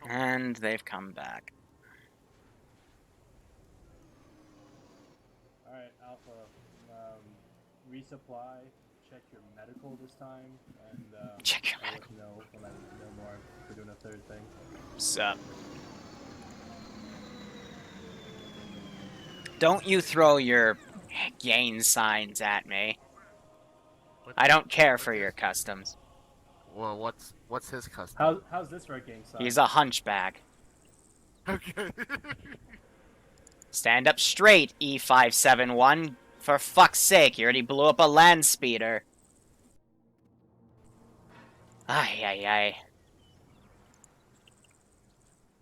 And they've come back. Alright, Alpha. Resupply. Check your medical this time. And Check your I'll medical. let you know when I know more. We're doing a third thing. Sup? Don't you throw your gain signs at me. I don't care for your customs. Well, what's his custom? How's this for a gang sign? He's a hunchback. Okay. Stand up straight, E571. For fuck's sake, you already blew up a land speeder. Ay, ay, ay.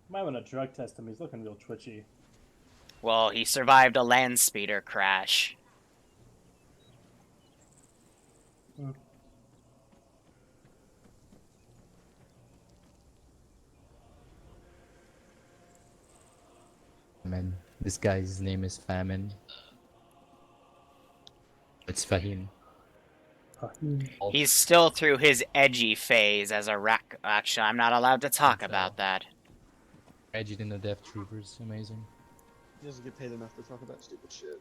Might want to drug test him. He's looking real twitchy. Well, he survived a land speeder crash. Man, this guy's name is Famine. It's Fahim. He's still through his edgy phase as a rack. Actually, I'm not allowed to talk about that. Edgy in the Death Troopers, amazing. He doesn't get paid enough to talk about stupid shit.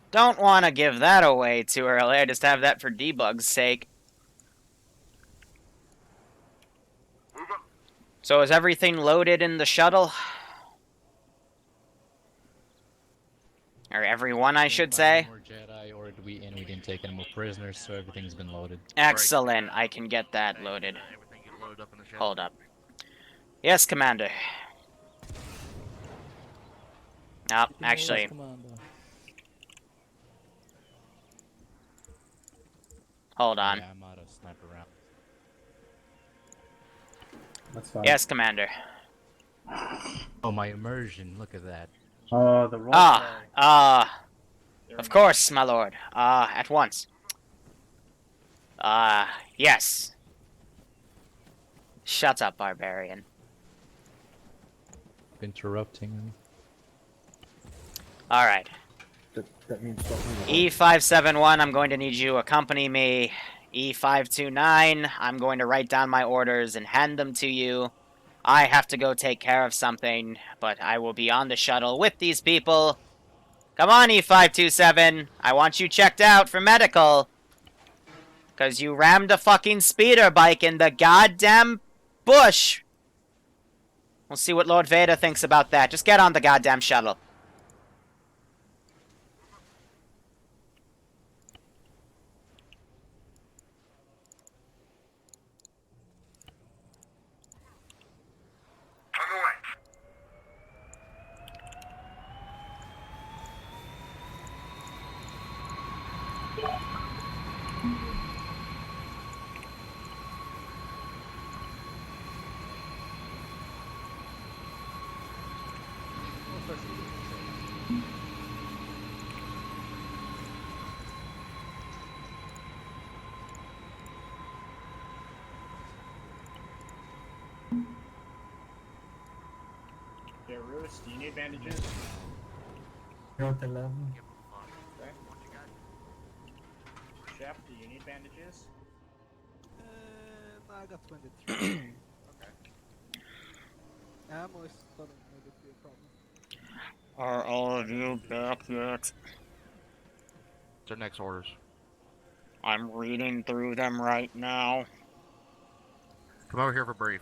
Don't want to give that away too early. I just have that for debug's sake. So is everything loaded in the shuttle? Or everyone, I should say. More Jedi, or we didn't take any more prisoners, so everything's been loaded. Excellent. I can get that loaded. Hold up. Yes, Commander. Oh, actually. Hold on. Yeah, I'm out of sniper rounds. That's fine. Yes, Commander. Oh, my immersion, look at that. Oh, the roll. Of course, my lord. At once. Yes. Shut up, barbarian. Interrupting. Alright. That means something. E571, I'm going to need you to accompany me. E529, I'm going to write down my orders and hand them to you. I have to go take care of something, but I will be on the shuttle with these people. Come on, E527. I want you checked out for medical. Because you rammed a fucking speeder bike in the goddamn bush. We'll see what Lord Vader thinks about that. Just get on the goddamn shuttle. Roos, do you need bandages? You're at 11. Okay. Chef, do you need bandages? I got 23. Okay. Ammo is starting to be a problem. Are all of you back yet? Their next orders. I'm reading through them right now. Come over here for brief.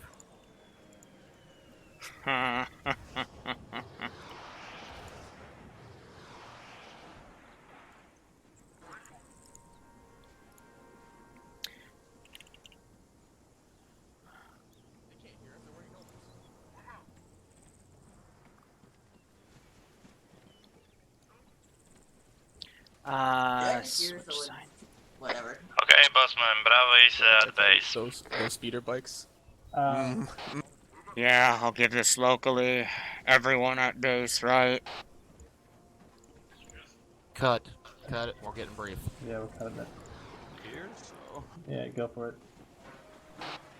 Whatever. Okay, Bossman, Bravo is at base. Those speeder bikes. Yeah, I'll give this locally. Everyone at base, right? Cut it. We're getting brief. Yeah, we're cutting it. Here, so. Yeah, go for it.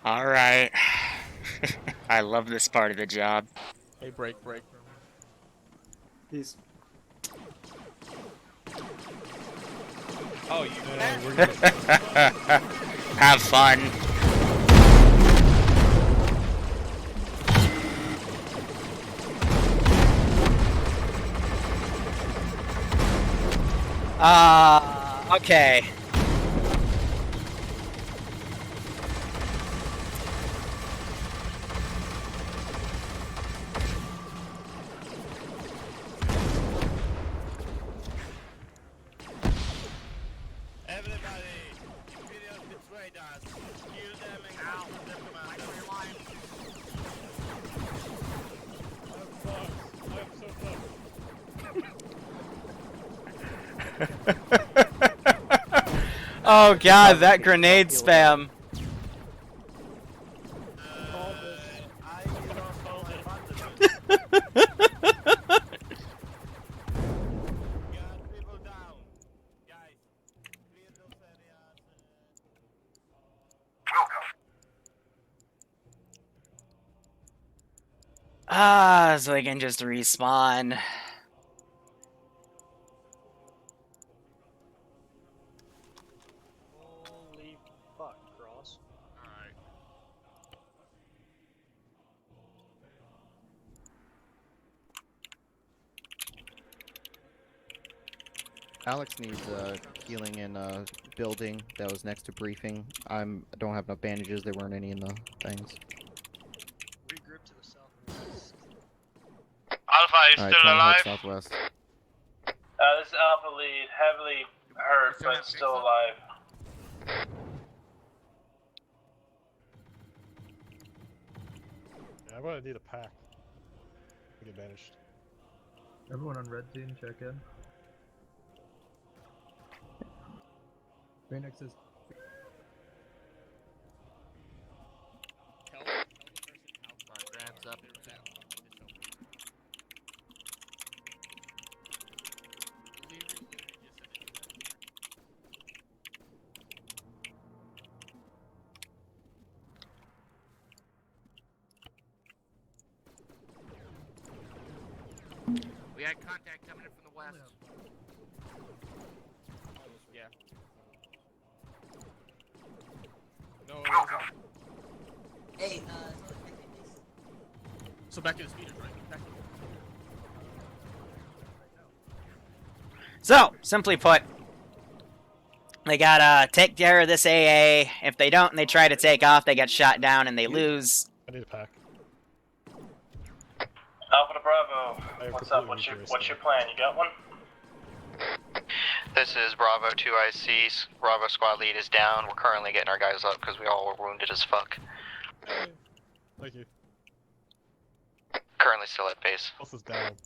Alright. I love this part of the job. Hey, break. Peace. Oh, you we're gonna... Have fun. Okay. Everybody, Imperials betrayed us. Kill them and capture them, Oh god, that grenade spam. I lost all my bandages. Got people down. Guys, clear those areas. So they can just respawn. Holy fuck, Cross. Alright. Alex needs healing in a building that was next to briefing. I don't have enough bandages. There weren't any in the things. Regroup to the southwest. Alpha, are you Alright, still trying to head alive? southwest. This is Alpha Lead, heavily hurt but still alive. Yeah, I'm gonna need a pack. Get banished. Everyone on red team, check in. Phoenix is Alright, grabs up. We had contact coming in from the west. Yeah. No, it wasn't. Hey, So back to the speeders, right? Back to So, simply put, they gotta take care of this AA. If they don't and they try to take off, they get shot down and they lose. I need a pack. Alpha to Bravo. I have What's up? completely What's your plan? You got one? This is Bravo 2 IC. Bravo squad lead is down. We're currently getting our guys up because we all were wounded as fuck. Thank you. Currently still at base. Pulse is down.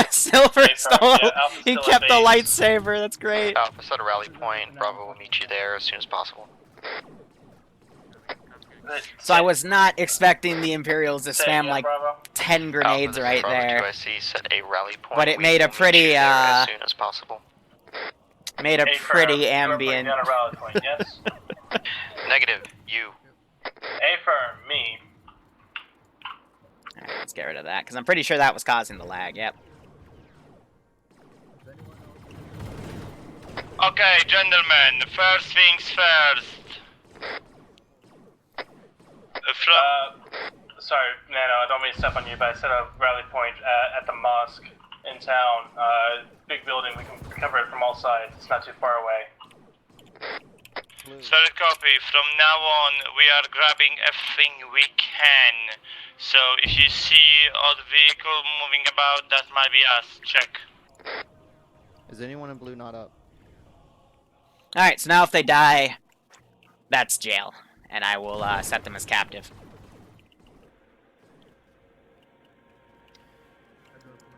Silver Hey, stole. yeah, Alpha's He still at kept the base. lightsaber. That's great. Alpha set a rally point. Bravo will meet you there as soon as possible. So I was not expecting the Imperials to Say spam again, like Bravo. 10 grenades Alpha, this is right Bravo there. 2 IC set a rally point. But it We made a will meet pretty, you there as soon as possible. Made a Hey, pretty Firm, you are putting ambient. down a rally point, yes? Negative. You. A Firm, me. Alright, let's get rid of that, because I'm pretty sure that was causing the lag, yep. Okay, gentlemen, first things first. Sorry, Nano, I don't mean to step on you, but I set a rally point at the mosque in town. Big building, we can cover it from all sides. It's not too far away. Solid copy. From now on, we are grabbing everything we can. So if you see odd vehicle moving about, that might be us. Check. Is anyone in blue not up? Alright, so now if they die, that's jail. And I will set them as captive.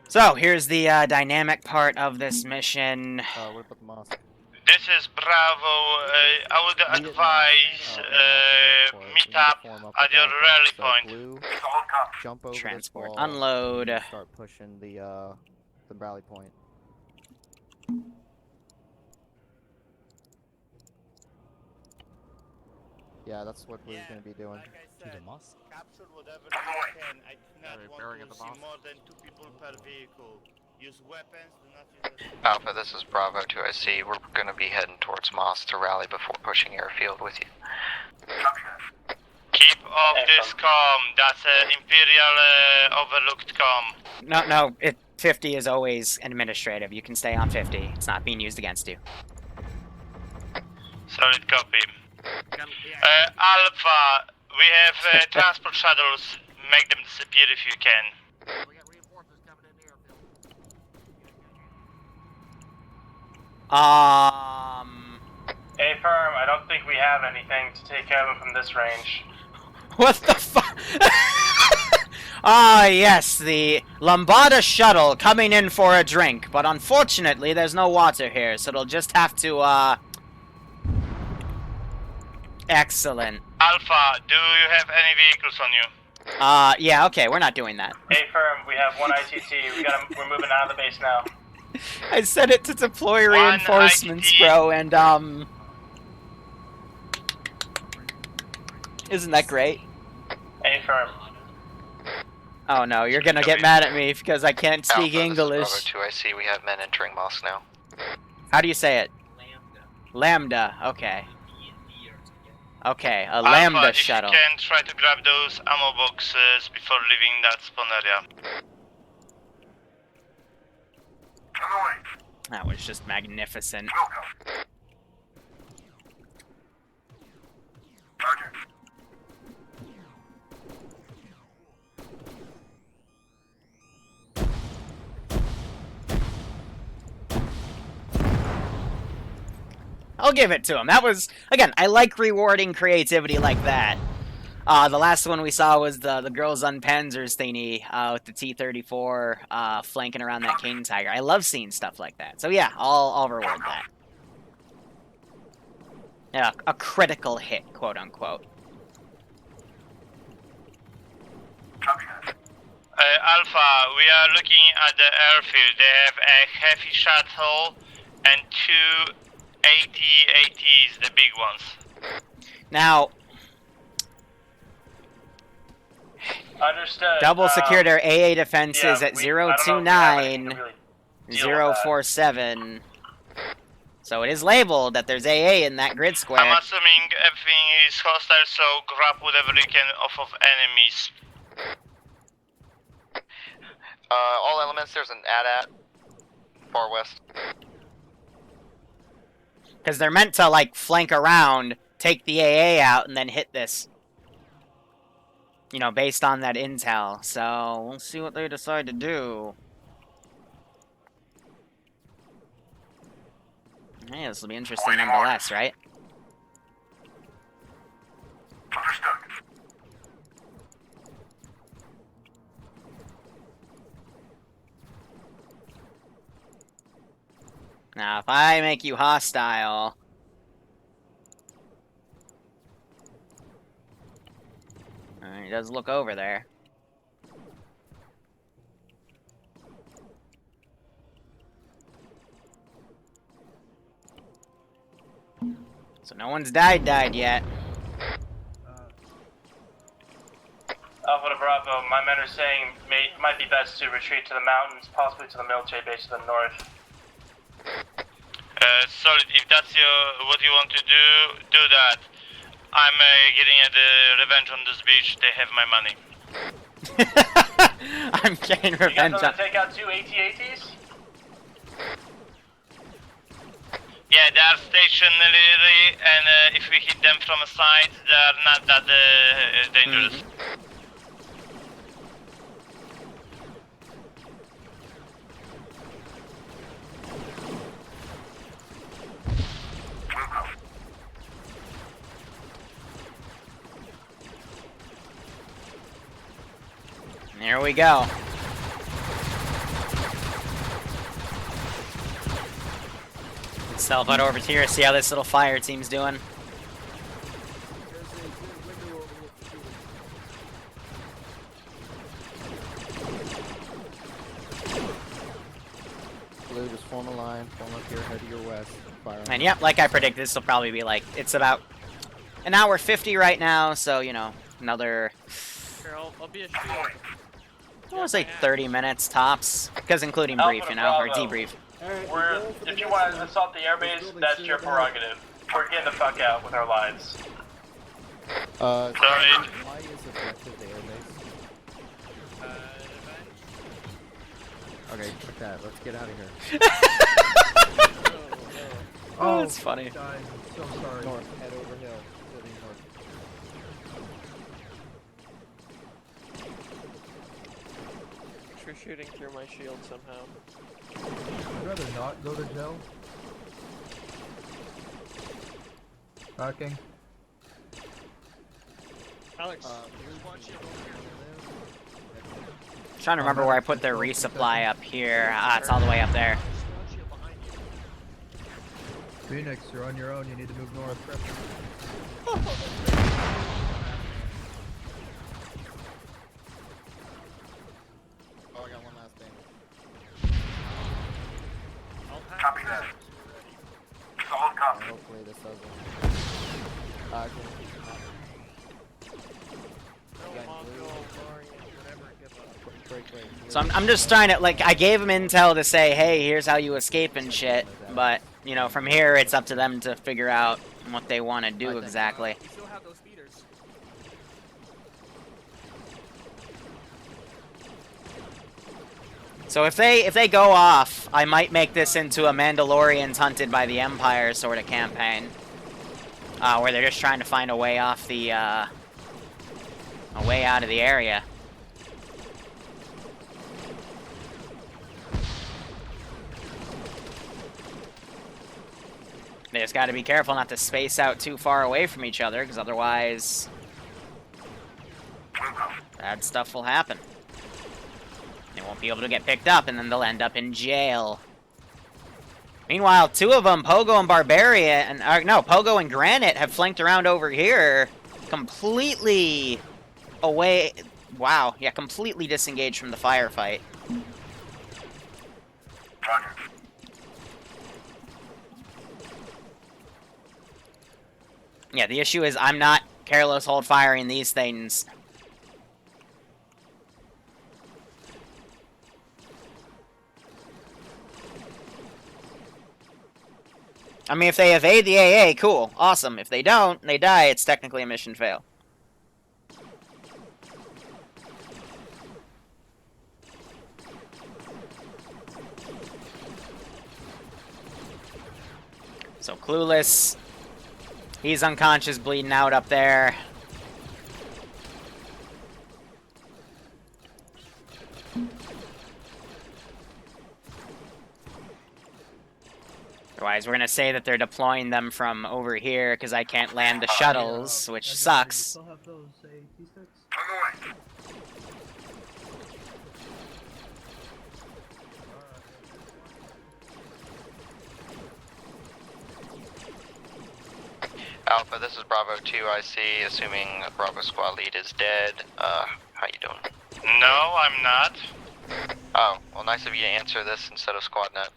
So, here's the dynamic part of this mission. What about the mosque? This is Bravo. I would advise meet up at your rally point. Blue, jump over Transport, this wall, unload. and start pushing the rally point. Yeah, that's what we're gonna be doing. Like I said, To the mosque? capture whatever you can. I do not Alright, want bearing to at the see mosque. more than 2 people per vehicle. Use weapons, do not use the... Alpha, this is Bravo 2IC. We're gonna be heading towards Moss to rally before pushing airfield with you. Keep off this comm. That's Imperial overlooked comm. No, 50 is always administrative. You can stay on 50. It's not being used against you. Solid copy. Alpha, we have transport shuttles. Make them disappear if you can. We got reinforcements coming in the airfield. A firm, I don't think we have anything to take care of them from this range. What the fuck? Ah, yes, the Lambada shuttle coming in for a drink, but unfortunately there's no water here, so they'll just have to, Excellent. Alpha, do you have any vehicles on you? Yeah, okay, we're not doing that. A firm, we have one ITT. We're moving out of the base now. I said it to deploy One reinforcements, ITT. bro, and, isn't that great? A firm. Oh no, you're gonna get mad at me because I can't speak Alpha, this English. is Bravo 2IC. We have men entering Moss now. How do you say it? Lambda, okay. Okay, a Alpha, Lambda if shuttle. you can, try to grab those ammo boxes before leaving that spawn area. That was just magnificent. I'll give it to him. That was, again, I like rewarding creativity like that. The last one we saw was the girls on Panzers thingy with the T-34 flanking around that Cane Tiger. I love seeing stuff like that. So yeah, I'll reward that. Yeah, a critical hit, quote unquote. Alpha, we are looking at the airfield. They have a heavy shuttle and two AT-ATs, the big ones. Now, Understood. double secured our AA defenses yeah, at I don't know if we have anything to 029 really deal with that. 047. So it is labeled that there's AA in that grid square. I'm assuming everything is hostile, so grab whatever you can off of enemies. All elements, there's an AT-AT. Far west. Because they're meant to, like, flank around, take the AA out, and then hit this. You know, based on that intel. So, we'll see what they decide to do. Hey, this will be interesting nonetheless, right? Now, if I make you hostile... He does look over there. So no one's died yet. Alpha to Bravo, my men are saying it might be best to retreat to the mountains, possibly to the military base to the north. Solid, if that's what you want to do that. I'm getting the revenge on this beach. They have my money. I'm getting You got revenge them on... to take out two AT-ATs? Yeah, they are stationary, and if we hit them from a side, they are not that dangerous. There we go. Self out over here, see how this little fire team's doing. Blue, just form a line, form up here, head to your west, fire. And yep, like I predicted, this will probably be like, it's about an hour 50 right now, so, you know, another... Here, I'll be a shield. I want to say 30 minutes tops, because including Alpha brief, to you know, or Bravo. debrief. If you want to assault the airbase, that's your prerogative. We're getting the fuck out with our lives. Sorry. Why is objective the airbase? Okay, fuck that. Let's get out of here. Oh, that's funny. Guys, I'm so sorry. North, head over hill. To the north. You're shooting through my shield somehow. I'd rather not go to jail. Parking. Alex, Trying to remember where I put their resupply up here. Ah, it's all the way up there. Phoenix, you're on your own. You need to move north. Oh, I got one last thing. Copy that. Solid copy. Hopefully this doesn't. So I'm just trying to, like, I gave them intel to say, hey, here's how you escape and shit. But, you know, from here, it's up to them to figure out what they want to do exactly. We still have those speeders. So if they go off, I might make this into a Mandolorians hunted by the Empire sort of campaign, where they're just trying to find a way off the, a way out of the area. They just got to be careful not to space out too far away from each other, because otherwise, bad stuff will happen. They won't be able to get picked up, and then they'll end up in jail. Meanwhile, two of them, Pogo and Barbarian, no, Pogo and Granite, have flanked around over here, completely away. Wow, yeah, completely disengaged from the firefight. Roger. Yeah, the issue is I'm not careless hold firing these things. I mean, if they evade the AA, cool, awesome. If they don't, they die, it's technically a mission fail. So Clueless, he's unconscious, bleeding out up there. Otherwise, we're gonna say that they're deploying them from over here because I can't land the shuttles, which sucks. Still have those AT sticks? On the way. Alpha, this is Bravo 2, I see, assuming Bravo squad lead is dead. How you doing? No, I'm not. Oh, well, nice of you to answer this instead of squad net.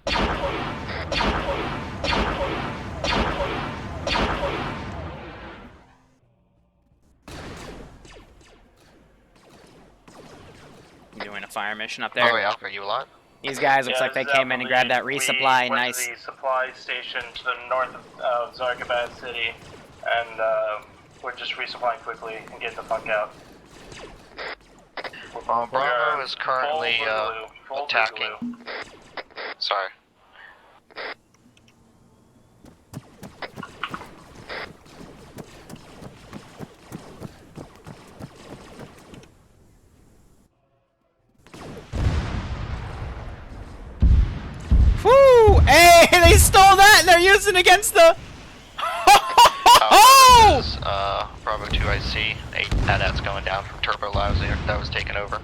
I'm doing a fire mission up there. Oh, wait, Alpha, are you alive? These guys looks like they came in and grabbed that resupply. We went Nice. to the supply station to the north of Zargabad City, and we're just resupplying quickly and getting the fuck out. Bravo is currently attacking. Sorry. Woo! Hey, they stole that and they're using it against the. Oh! This is, Bravo 2, I see. That's going down from Turbo Labs that was taken over.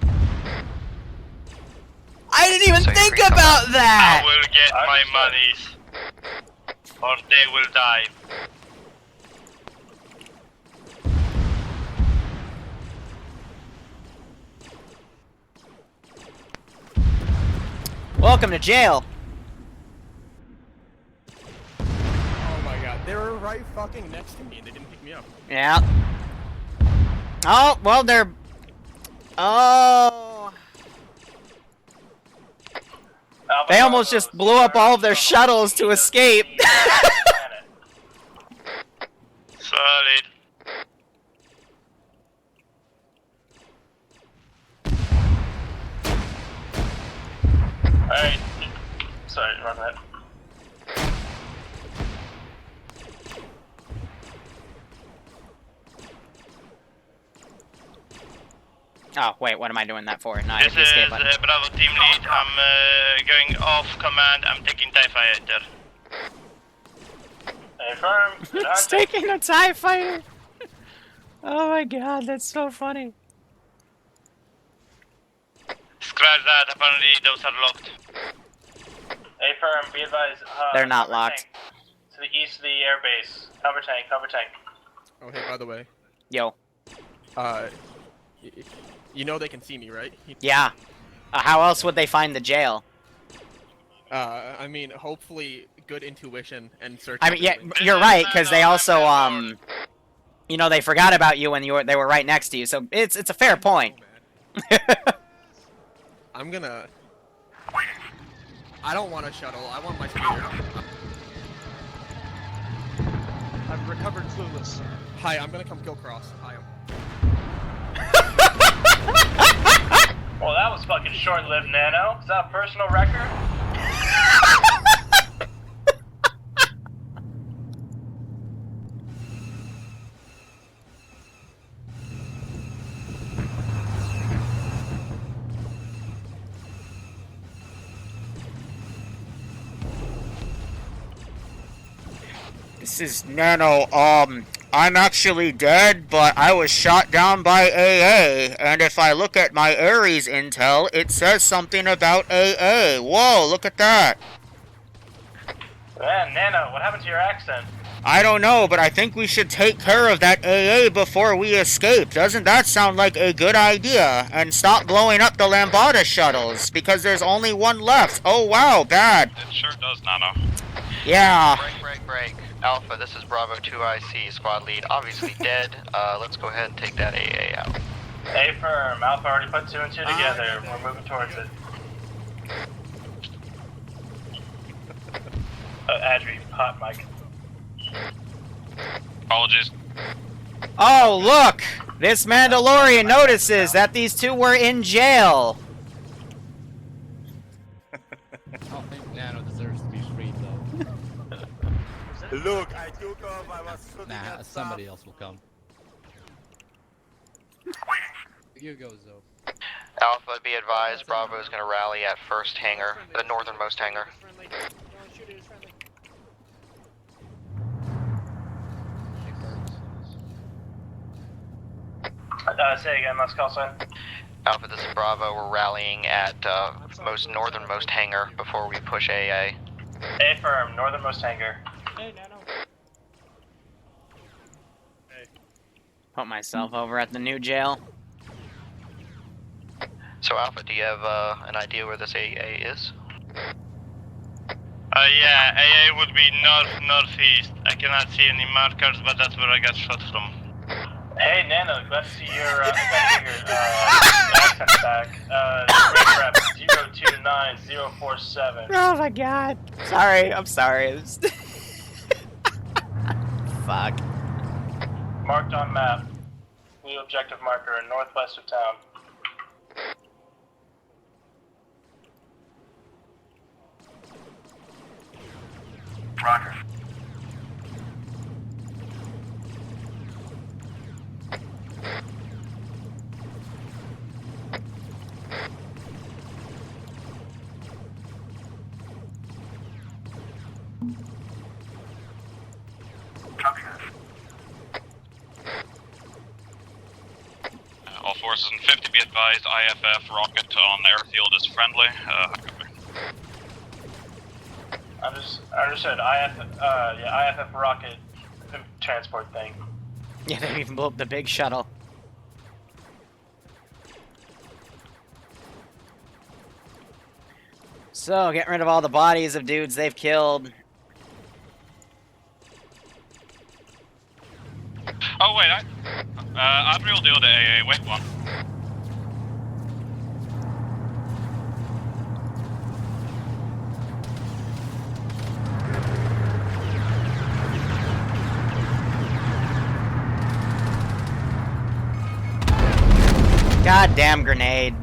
I didn't even So you're think free to come about out. that. I will get my monies, or they will die. Welcome to jail. oh my god, they were right fucking next to me and they didn't pick me up. Yeah. Oh, well, they're. Oh. They almost just blew up all of their shuttles to escape. Solid. Alright. Sorry, run that. Oh, wait, what am I doing that for? No, I This hit the is escape button. Bravo team lead. I'm going off command. I'm taking TIE fighter. Affirm. It's taking a TIE fighter! Oh my god, that's so funny. Scratch that. Apparently those are locked. Affirm, be advised. They're not cover locked. tank to the east of the airbase. Cover tank, cover tank. Oh, hey, by the way. Yo. You know they can see me, right? Yeah. How else would they find the jail? I mean, hopefully good intuition and search. I mean, yeah, you're right, because they also, you know, they forgot about you when they were right next to you, so it's a fair point. I'm gonna... I don't want a shuttle, I want my speeder. I've recovered Clueless. Hi, I'm gonna come kill Cross. Hi. Well, that was fucking short-lived, Nano. Is that a personal record? This is Nano, I'm actually dead, but I was shot down by AA, and if I look at my Ares intel, it says something about AA. Whoa, look at that. Man, Nano, what happened to your accent? I don't know, but I think we should take care of that AA before we escape. Doesn't that sound like a good idea? And stop blowing up the Lambada shuttles, because there's only one left. Oh wow, bad. It sure does, Nano. Yeah. Break. Alpha, this is Bravo 2IC, squad lead, obviously dead. Let's go ahead and take that AA out. Affirm, Alpha already put 2 and 2 together. We're moving towards it. Adri, hot mic. Apologies. Oh, look! This Mandalorian notices that these two were in jail. I don't think Nano deserves to be freed, though. Look, I took off, I was shooting Nah, at somebody stuff. else will come. You go, Zoe. Alpha, be advised, Bravo is going to rally at first hangar, the northernmost hangar. Say again, last call sign. Alpha, this is Bravo, we're rallying at most northernmost hangar before we push AA. Affirm, northernmost hangar. Hey, Nano. Put myself over at the new jail. So Alpha, do you have an idea where this AA is? Yeah, AA would be northeast. I cannot see any markers, but that's where I got shot from. Hey, Nano, glad to see your, accent back. Red rep 029047. Oh my god. Sorry, I'm sorry. Fuck. Marked on map. New objective marker, northwest of town. Roger. All forces in 50, be advised, IFF rocket on airfield is friendly. Understood. IFF rocket transport thing. Yeah, they even blew up the big shuttle. So, getting rid of all the bodies of dudes they've killed. Oh wait, Adri will deal with the AA, wait one. Goddamn grenade.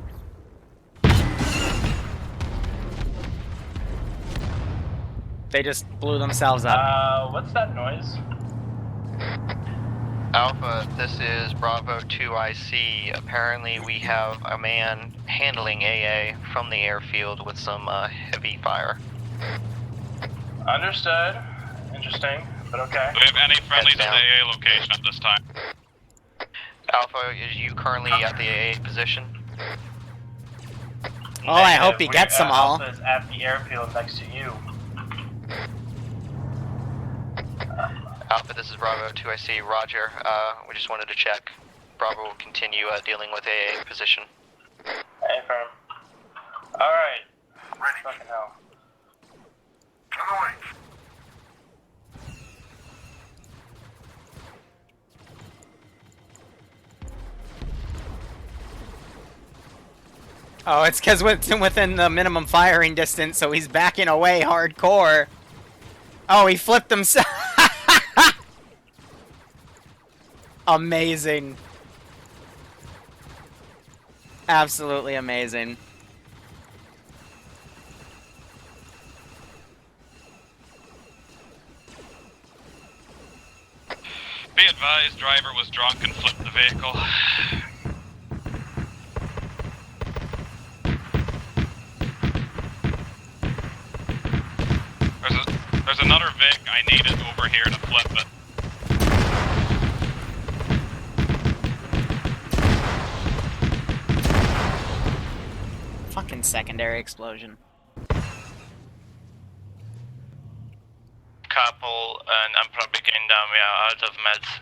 They just blew themselves up. What's that noise? Alpha, this is Bravo 2 IC. Apparently we have a man handling AA from the airfield with some heavy fire. Understood. Interesting, but okay. Do we have any friendlies at the AA location at this time? Alpha, is you currently at the AA position? Oh, I hope he gets them all. Alpha is at the airfield next to you. Alpha, this is Bravo 2 IC. Roger. We just wanted to check. Bravo will continue dealing with AA position. Hey, firm. Alright. Ready. Fucking hell. On the way. Oh, it's because within the minimum firing distance, so he's backing away hardcore. Oh, he flipped himself. Amazing. Absolutely amazing. Be advised, driver was drunk and flipped the vehicle. There's another Vic. I need it over here to flip it. Fucking secondary explosion. Couple, and I'm probably getting down. We are out of meds.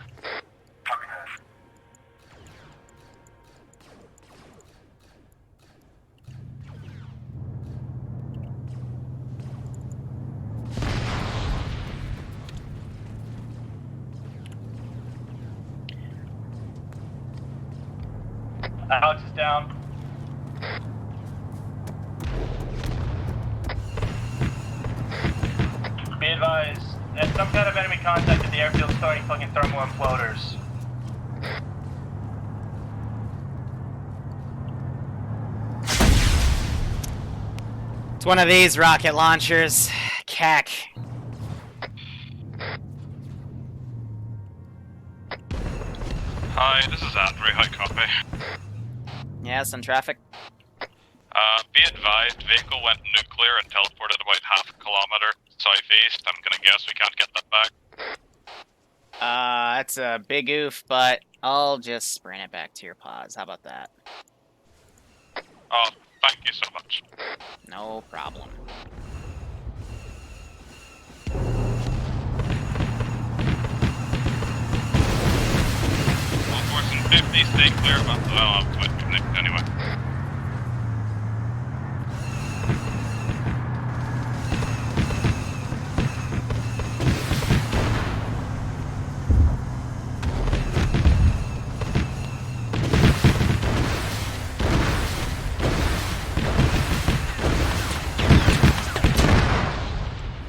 Alex is down. Be advised, there's some kind of enemy contact at the airfield starting fucking thermal imploders. It's one of these rocket launchers. Cack. Hi, this is Andre. High copy. Yes, in traffic. Be advised, vehicle went nuclear and teleported about half a kilometer southeast. I'm gonna guess we can't get that back. That's a big oof, but I'll just sprint it back to your pods. How about that? Oh, thank you so much. No problem. 50, stay clear of us. Oh, I'm connected anyway.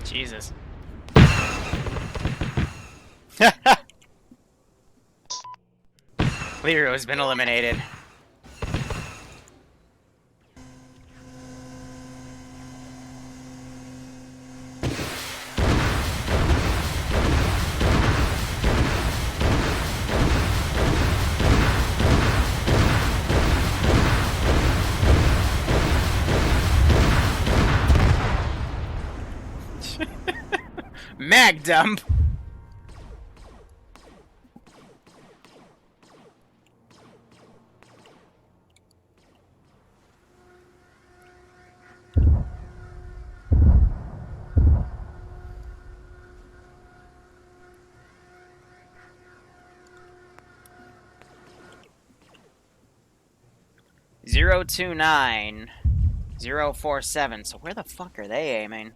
Jesus. Liru has been eliminated. Mag dump. Zero 029 047. So where the fuck are they aiming?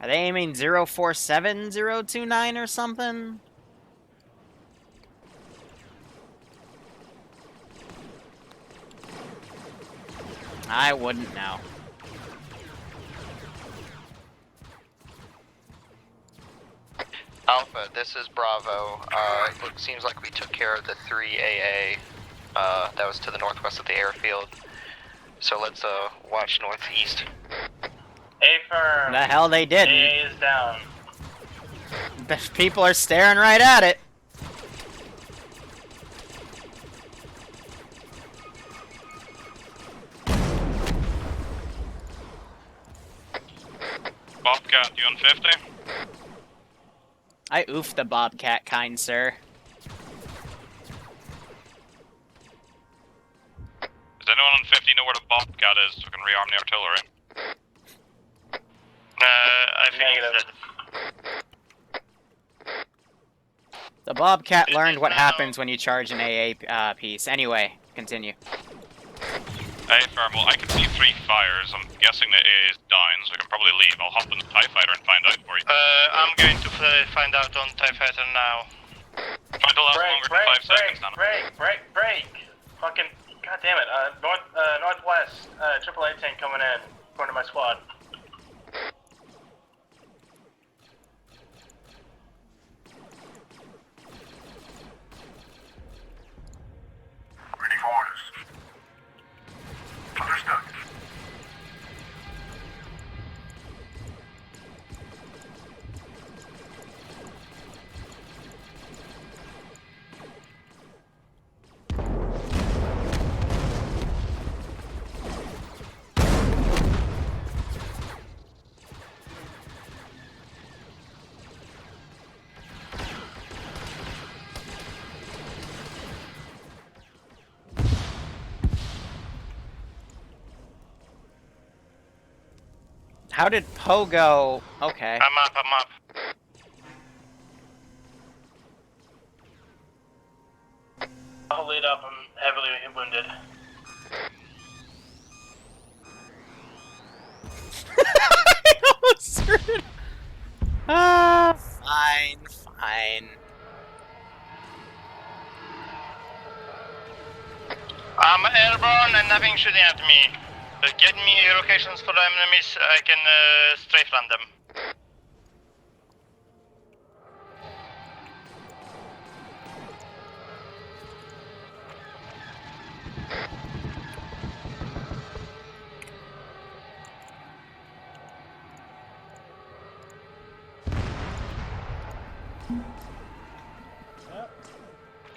Are they aiming 047 029 or something? I wouldn't know. Alpha, this is Bravo. It seems like we took care of the 3 AA that was to the northwest of the airfield. So let's watch northeast. A firm. The hell they didn't. AA is down. The people are staring right at it. Bobcat, you on 50? I oofed the Bobcat, kind sir. Does anyone on 50 know where the Bobcat is so we can rearm the artillery? I think Negative. The Bobcat learned what happens when you charge an AA piece. Anyway, continue. Hey, firm. Well, I can see 3 fires. I'm guessing the AA is down, so I can probably leave. I'll hop in the TIE Fighter and find out for you. I'm going to find out on TIE Fighter now. Try to last longer than 5 seconds, Nana. Break! Fucking, god damn it. Northwest, AAA tank coming in, according to my squad. Ready for orders. Understood. How did Pogo... Okay. I'm up. I'll lead up, I'm heavily wounded. Fine. I'm airborne and nothing shooting at me. Get me locations for the enemies, I can strafe land them.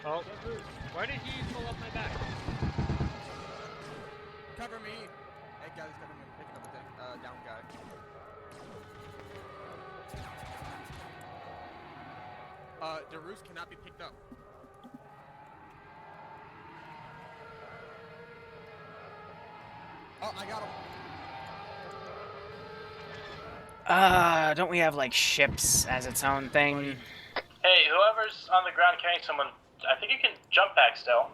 Oh, why did you pull up my back? Cover me. Hey guys, cover me. Picking up a thing. Down guy. Debrief cannot be picked up. Oh, I got him. Don't we have, like, ships as its own thing? Hey, whoever's on the ground carrying someone, I think you can jump back still.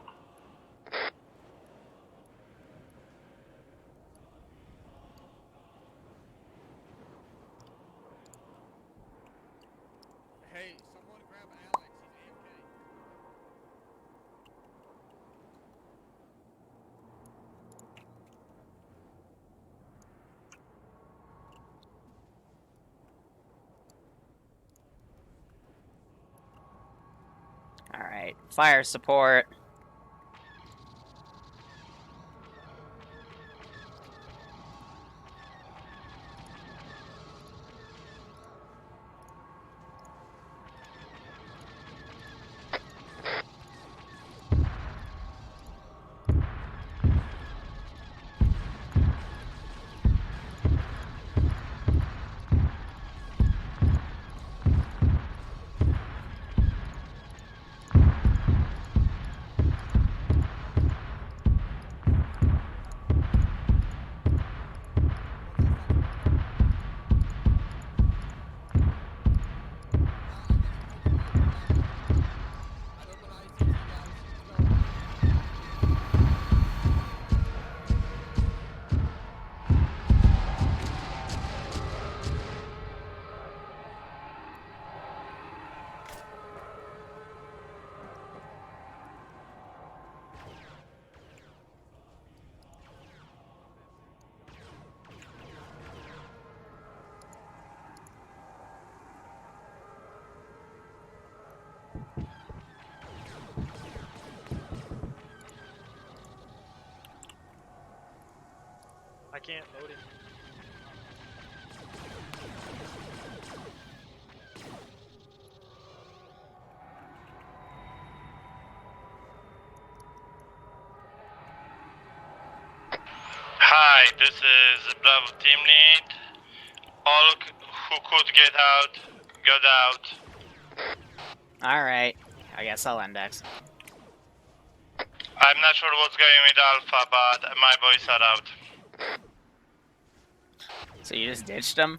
Hey, someone grab Alex. He's AFK. Alright, fire support. can't load it. Hi, this is Bravo Team Lead. All who could get out, got out. Alright. I guess I'll index. I'm not sure what's going with Alpha, but my boys are out. So you just ditched them?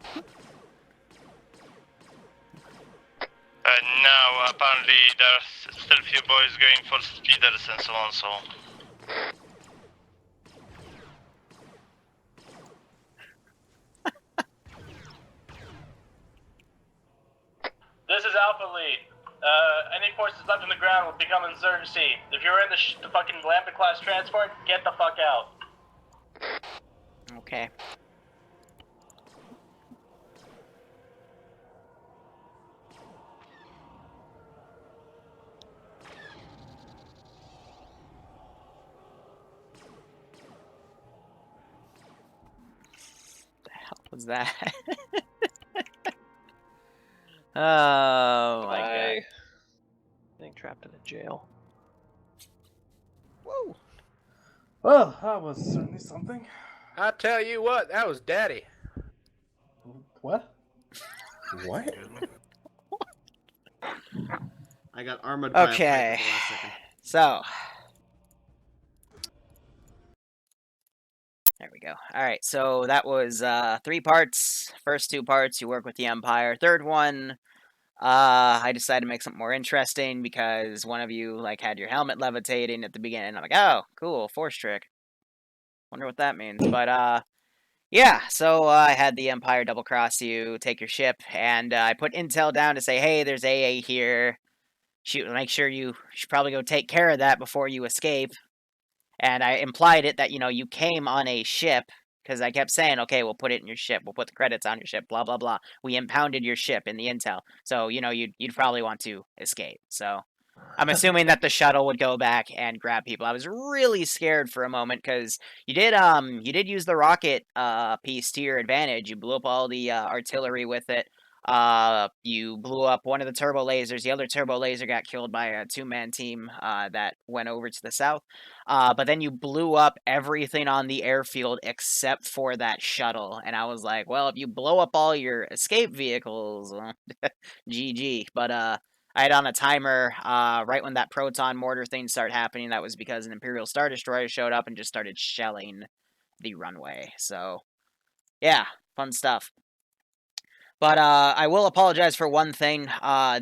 No, apparently there's still a few boys going for speeders and so on, so... This is Alpha Lead. Any forces left on the ground will become insurgency. If you're in the fucking Lambda class transport, get the fuck out. Okay. What the hell was that? Oh my god. Getting trapped in a jail. Whoa! Well, that was certainly something. I tell you what, that was daddy. What? What? I got armored by a Okay. pipe at the last second. So. There we go. Alright, so that was 3 parts. First 2 parts, you work with the Empire. Third one, I decided to make something more interesting because one of you like had your helmet levitating at the beginning. I'm like, oh, cool, force trick. Wonder what that means. But yeah, so I had the Empire double cross you, take your ship, and I put intel down to say, hey, there's AA here. Make sure you should probably go take care of that before you escape. And I implied it that, you know, you came on a ship, because I kept saying, okay, we'll put it in your ship. We'll put the credits on your ship, blah, blah, blah. We impounded your ship in the intel. So, you know, you'd probably want to escape. So I'm assuming that the shuttle would go back and grab people. I was really scared for a moment, because you did use the rocket piece to your advantage. You blew up all the artillery with it. You blew up one of the turbo lasers. The other turbo laser got killed by a 2-man team that went over to the south. But then you blew up everything on the airfield except for that shuttle. And I was like, well, if you blow up all your escape vehicles, GG. But I had on a timer right when that proton mortar thing started happening. That was because an Imperial Star Destroyer showed up and just started shelling the runway. So, yeah, fun stuff. But I will apologize for one thing. I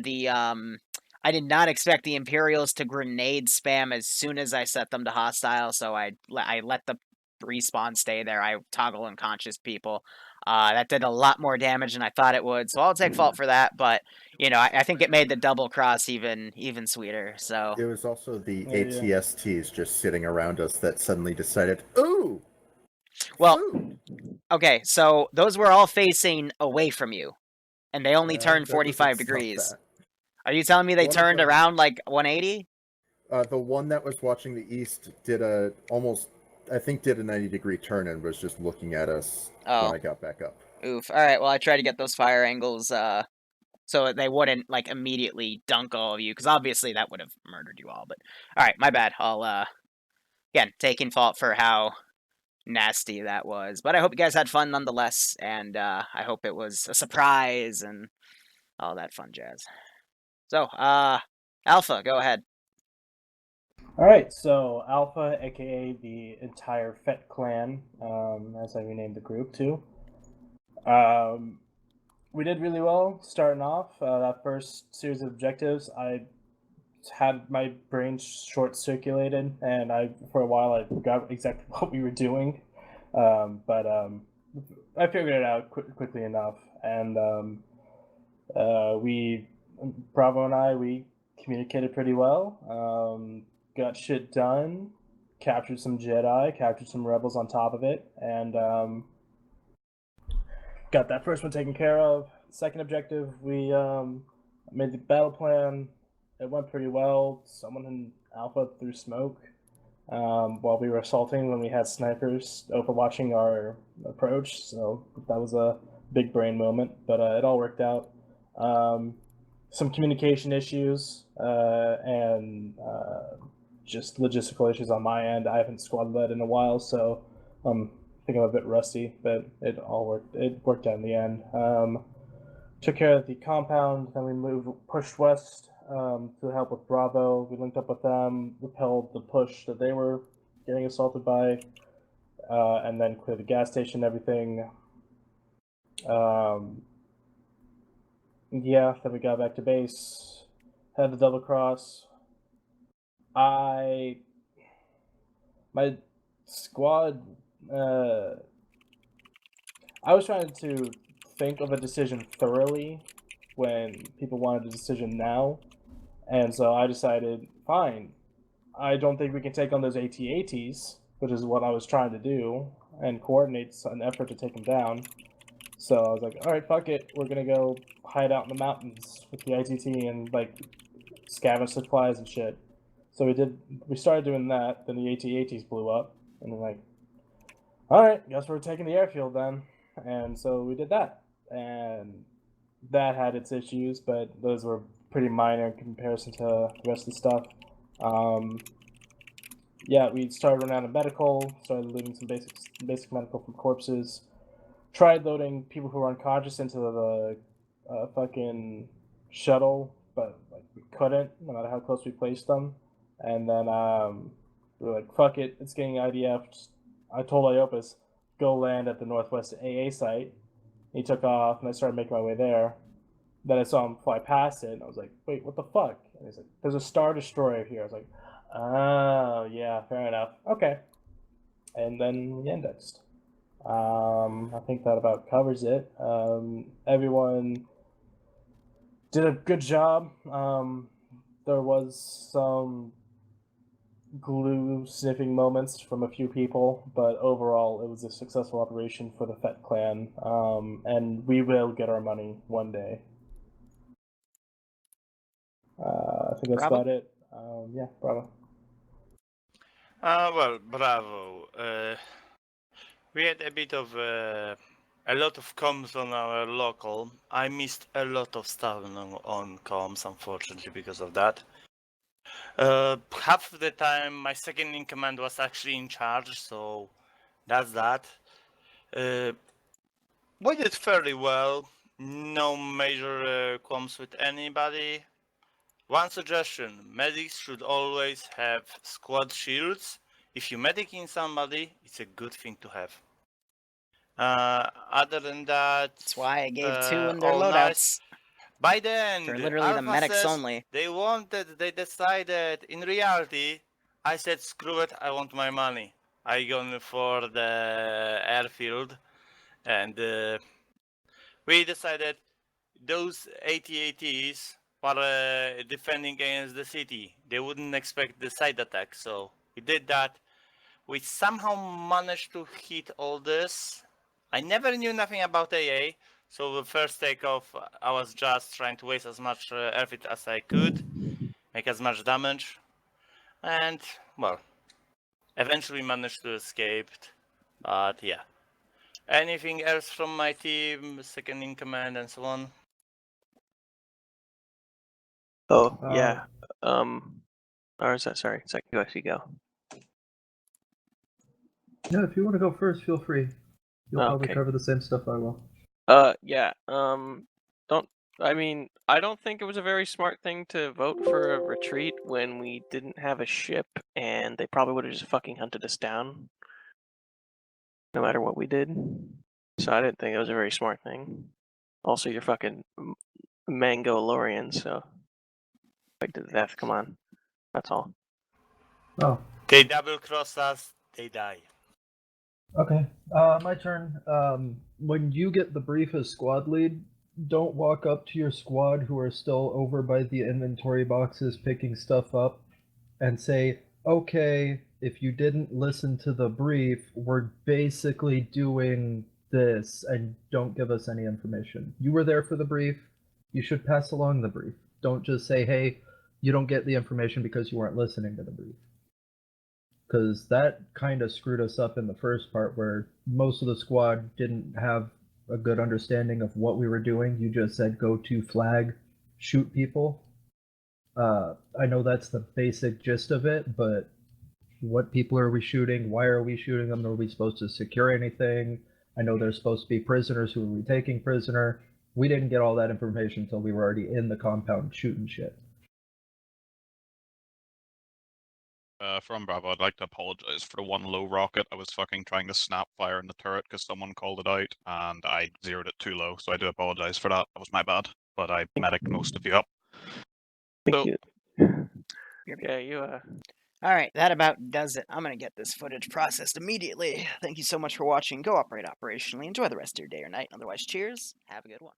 did not expect the Imperials to grenade spam as soon as I set them to hostile, so I let the respawn stay there. I toggle unconscious people. That did a lot more damage than I thought it would, so I'll take fault for that. But you know, I think it made the double cross even sweeter. So it was also the ATSTs just sitting around us that suddenly decided, ooh. Well, okay, so those were all facing away from you, and they only turned 45 degrees. Are you telling me they turned around like 180? The one that was watching the east did a 90-degree turn and was just looking at us when I got back up. Oof. Alright, well, I tried to get those fire angles so they wouldn't, like, immediately dunk all of you, because obviously that would have murdered you all. But, alright, my bad. I'll, again, taking fault for how nasty that was. But I hope you guys had fun nonetheless, and I hope it was a surprise and all that fun jazz. So, Alpha, go ahead. Alright, so Alpha, aka the entire Fett clan, as I renamed the group too. We did really well starting off. That first series of objectives, I had my brain short-circulated, and for a while I forgot exactly what we were doing. But I figured it out quickly enough, and Bravo and I, we communicated pretty well. Got shit done, captured some Jedi, captured some rebels on top of it, and got that first one taken care of. Second objective, we made the battle plan. It went pretty well. Someone in Alpha threw smoke. while we were assaulting when we had snipers overwatching our approach. So that was a big brain moment, but it all worked out. Some communication issues and just logistical issues on my end. I haven't squad led in a while, so I think I'm a bit rusty, but it all worked. It worked out in the end. Took care of the compound, then we pushed west to help with Bravo. We linked up with them, repelled the push that they were getting assaulted by, and then cleared the gas station and everything. Yeah, then we got back to base, had the double cross. My squad, I was trying to think of a decision thoroughly when people wanted a decision now, and so I decided, fine, I don't think we can take on those AT-ATs, which is what I was trying to do, and coordinate an effort to take them down. So I was like, alright, fuck it, we're gonna go hide out in the mountains with the ITT and like scavenge supplies and shit. So we started doing that, then the AT-ATs blew up, and we're like, alright, guess we're taking the airfield then. And so we did that. And that had its issues, but those were pretty minor in comparison to the rest of the stuff. Yeah, we started running out of medical, started looting some basic medical from corpses. Tried loading people who were unconscious into the fucking shuttle, but like we couldn't, no matter how close we placed them. And then we were like, fuck it, it's getting IDF. I told Iopus, go land at the Northwest AA site. He took off, and I started making my way there. Then I saw him fly past it, and I was like, wait, what the fuck? And he's like, there's a Star Destroyer here. I was like, oh, yeah, fair enough. Okay. And then we indexed. I think that about covers it. Everyone did a good job. There was some glue sniffing moments from a few people, but overall it was a successful operation for the Fett clan, and we will get our money one day. I think that's about it. Yeah, Bravo. Well, Bravo. We had a bit of a lot of comms on our local. I missed a lot of stuff on comms, unfortunately, because of that. Half of the time, my second in command was actually in charge, so that's that. We did fairly well. No major comms with anybody. One suggestion: medics should always have squad shields. If you medic in somebody, it's a good thing to have. Other than that, that's why I gave 2 in their all loadouts. Nice. By the end, for literally Alpha the medics says only. They decided. In reality, I said, screw it, I want my money. I gone for the airfield, and we decided those AT-ATs were defending against the city. They wouldn't expect the side attack, so we did that. We somehow managed to hit all this. I never knew nothing about AA, so the first takeoff, I was just trying to waste as much airfield as I could, make as much damage, and, well, eventually managed to escape, but yeah. Anything else from my team, second in command and so on? Oh, yeah. Or is that, sorry, is that you actually go? Yeah, if you want to go first, feel free. You'll probably Okay. cover the same stuff I will. Yeah, I don't think it was a very smart thing to vote for a retreat when we didn't have a ship, and they probably would have just fucking hunted us down, no matter what we did. So I didn't think it was a very smart thing. Also, you're fucking Mandolorians, so fight to the death, come on. That's all. Oh. They double cross us, they die. Okay, my turn. When you get the brief as squad lead, don't walk up to your squad who are still over by the inventory boxes picking stuff up and say, okay, if you didn't listen to the brief, we're basically doing this, and don't give us any information. You were there for the brief, you should pass along the brief. Don't just say, hey, you don't get the information because you weren't listening to the brief. because that kind of screwed us up in the first part where most of the squad didn't have a good understanding of what we were doing. You just said go to flag, shoot people. I know that's the basic gist of it, but what people are we shooting? Why are we shooting them? Are we supposed to secure anything? I know there's supposed to be prisoners. Who are we taking prisoner? We didn't get all that information until we were already in the compound shooting shit. From Bravo, I'd like to apologize for the one low rocket. I was fucking trying to snap fire in the turret because someone called it out, and I zeroed it too low, so I do apologize for that. That was my bad, but I medicked most of you up. Thank you. Yeah, you Alright, that about does it. I'm gonna get this footage processed immediately. Thank you so much for watching. Go operate operationally. Enjoy the rest of your day or night. Otherwise, cheers. Have a good one.